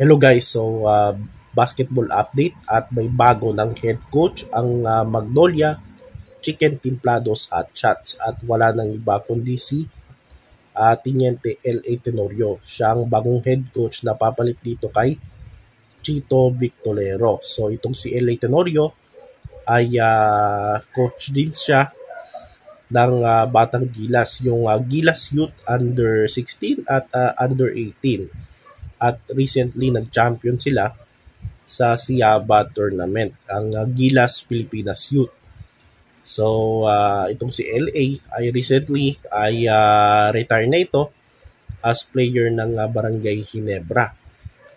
Hello guys, so basketball update at may bago ng head coach ang Magnolia Chicken Timplados at Shots at wala nang iba kundi si Tiniente L.A. Tenorio. Siya ang bagong head coach na papalit dito kay Chito Victorero. So itong si L.A. Tenorio ay coach din siya ng Batang Gilas, yung Gilas Youth Under 16 at Under 18. At recently nag-champion sila sa Siaba Tournament, ang Gilas Pilipinas Youth. So, itong si LA ay recently ay retire na ito as player ng Barangay Ginebra.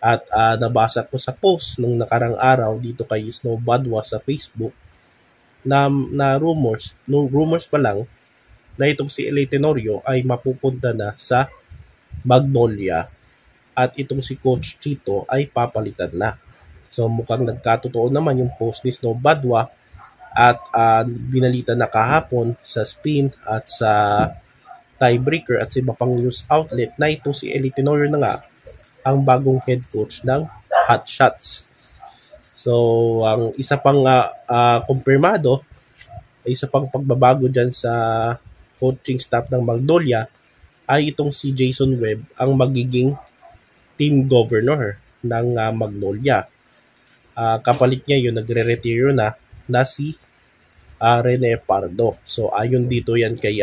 At nabasa ko sa post nung nakarang araw dito kay Snow Badwa sa Facebook na rumors pa lang na itong si LA Tenorio ay mapupunta na sa Magnolia at itong si Coach Chito ay papalitan na. So mukhang nagkatotoo naman yung post ni Snow Badwa at binalita na kahapon sa Spin at sa Tiebreaker at sa iba pang news outlet na ito si L.A. Tenorio na nga ang bagong head coach ng Hot Shots. So ang isa pang kumpirmado, isa pang pagbabago dyan sa coaching staff ng Magnolia ay itong si Jason Webb ang magiging team governor ng Magnolia. Kapalit niya yung nagre-retiro na si Rene Pardo. So ayon dito yan kay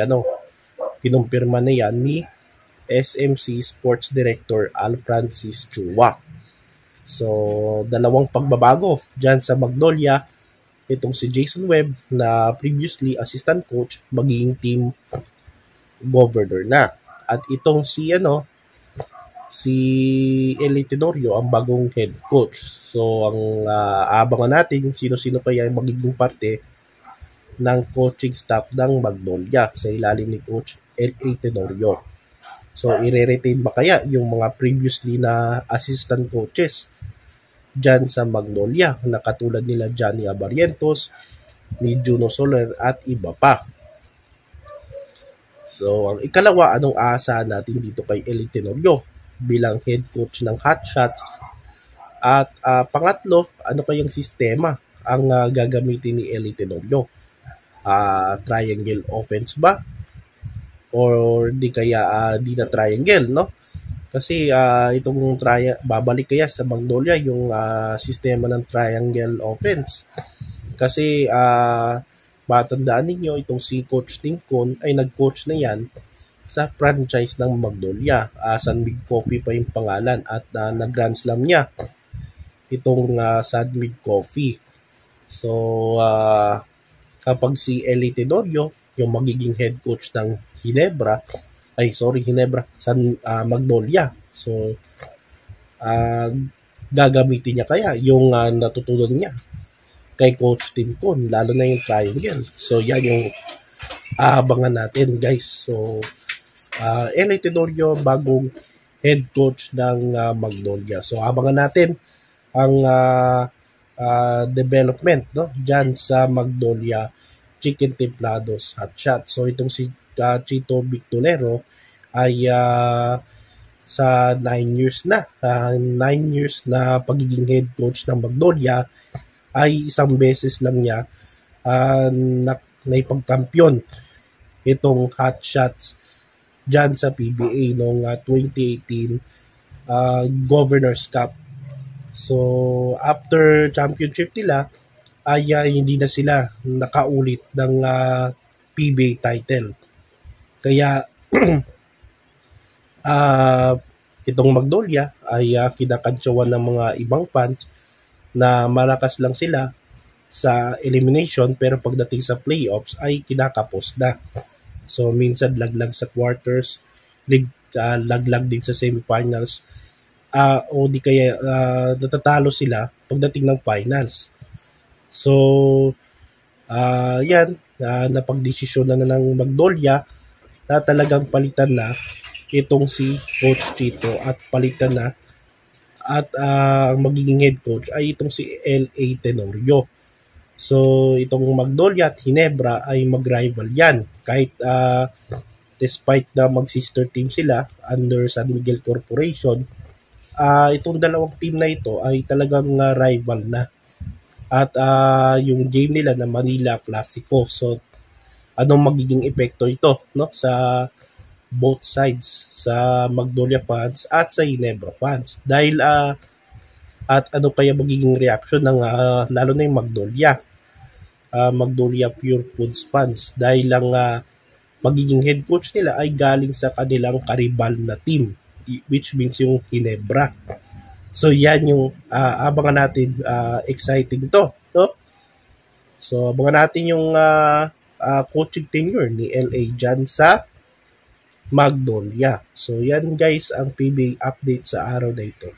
kinumpirma na yan ni SMC Sports Director Al Francis Chua. So dalawang pagbabago dyan sa Magnolia, itong si Jason Webb na previously assistant coach magiging team governor na. At itong si L.A. Tenorio ang bagong head coach. So ang abangan natin sino-sino kaya ang magiging parte ng coaching staff ng Magnolia sa ilalim ni Coach L.A. Tenorio. So ire-retain ba kaya yung mga previously na assistant coaches dyan sa Magnolia na katulad nila Johnny Abarientos, ni Juno Soler at iba pa. So ang ikalawa, anong aasahan natin dito kay L.A. Tenorio bilang head coach ng Hot Shots? At pangatlo, ano kayang sistema ang gagamitin ni L.A. Tenorio? Triangle offense ba? Or di kaya di na triangle, no? Kasi itong babalik kaya sa Magnolia yung sistema ng triangle offense. Kasi matandaan ninyo, itong si Coach Tincon ay nag-coach na yan sa franchise ng Magnolia. San Mig Coffee pa yung pangalan at nag-Grand Slam niya itong San Mig Coffee. So, kapag si L.A. Tenorio, yung magiging head coach ng Magnolia. So, gagamitin niya kaya yung natutunan niya kay Coach Tincon, lalo na yung triangle. So, yan yung abangan natin, guys. So, L.A. Tenorio, bagong head coach ng Magnolia. So, abangan natin ang development, no, dyan sa Magnolia Chicken Templados at Shot. So, itong si Chito Victorero ay sa 9 years na pagiging head coach ng Magnolia ay isang beses lang niya naipagkampiyon itong Hot Shots dyan sa PBA noong 2018 Governor's Cup. So after championship nila ay hindi na sila nakaulit ng PBA title. Kaya itong Magnolia ay kinakantsawan ng mga ibang fans na malakas lang sila sa elimination pero pagdating sa playoffs ay kinakapos na. So minsan laglag sa quarters, laglag din sa semifinals, o di kaya natatalo sila pagdating ng finals. So yan, napagdesisyon na ng Magnolia na talagang palitan na itong si Coach Chito at palitan na at ang magiging head coach ay itong si L.A. Tenorio. So itong Magnolia at Ginebra ay mag-rival yan kahit despite na mag-sister team sila under San Miguel Corporation, itong dalawang team na ito ay talagang rival na. At yung game nila na Manila Clasico. So, anong magiging epekto ito, no, sa both sides, sa Magnolia fans at sa Ginebra fans? Dahil at ano kaya magiging reaction ng lalo na yung Magnolia Pure Foods fans, dahil lang magiging head coach nila ay galing sa kanilang karibal na team, which means yung Ginebra. So yan yung abangan natin, exciting to, no? So abangan natin yung coaching tenure ni LA dyan sa Magnolia. So yan guys ang PBA update sa araw na ito.